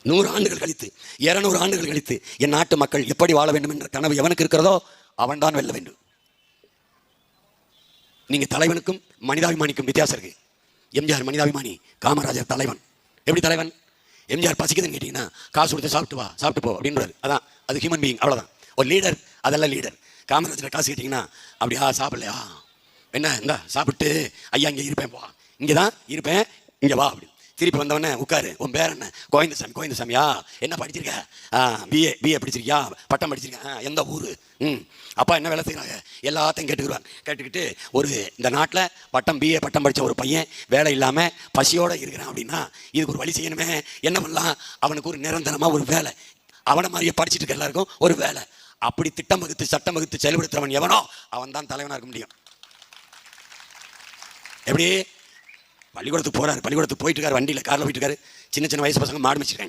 100 ஆண்டுகள் கழித்து 200 ஆண்டுகள் கழித்து என் நாட்டு மக்கள் எப்படி வாழ வேண்டும் என்ற கனவு எவனுக்கு இருக்கிறதோ அவன் தான் வெல்ல வேண்டும். நீங்க தலைவனுக்கும் மனிதாபிமானிக்கும் வித்தியாசம் இருக்கு. எம்ஜிஆர் மனிதாபிமானி, காமராஜர் தலைவன். எப்படி தலைவன்? எம்ஜிஆர் பசிக்குதுன்னு கேட்டீங்கன்னா காசு கொடுத்து சாப்பிட்டு வா, சாப்பிட்டு போ அப்படின்றாரு. அதான் அது ஹியூமன் பீயிங், அவ்வளோதான். ஒரு லீடர் அதெல்லாம் லீடர். காமராஜர் காசு கேட்டிங்கன்னா அப்படியா சாப்பிடலையா, என்ன இந்த சாப்பிட்டு ஐயா இங்கே இருப்பேன், வா இங்கே தான் இருப்பேன், இங்கே வா அப்படி. திருப்பி வந்தவொடனே உட்காரு, உன் பேர் என்ன? கோவிந்தசாமியா, என்ன படிச்சிருக்க? பிஏ படிச்சிருக்கியா? பட்டம் படிச்சிருக்கேன். எந்த ஊர்? அப்பா என்ன வேலை செய்கிறாங்க? எல்லாத்தையும் கேட்டுக்குருவாங்க. கேட்டுக்கிட்டு ஒரு இந்த நாட்டில் பிஏ பட்டம் படித்த ஒரு பையன் வேலை இல்லாமல் பசியோடு இருக்கிறான் அப்படின்னா இதுக்கு ஒரு வழி செய்யணுமே, என்ன பண்ணலாம்? அவனுக்கு ஒரு நிரந்தரமாக ஒரு வேலை, அவனை மாதிரியே படிச்சுட்டு இருக்க எல்லாருக்கும் ஒரு வேலை. அப்படி திட்டம் வகுத்து சட்டம் வகுத்து செயல்படுத்துறவன் எவனோ அவன் தான் தலைவனாக இருக்க முடியும். எப்படி? பள்ளிக்கூடத்துக்கு போறாரு, பள்ளிக்கூடத்துக்கு போயிட்டு இருக்காரு, வண்டியில் காரில் போயிட்டு இருக்காரு. சின்ன சின்ன வயசு பசங்க மாடு வச்சிருக்காங்க.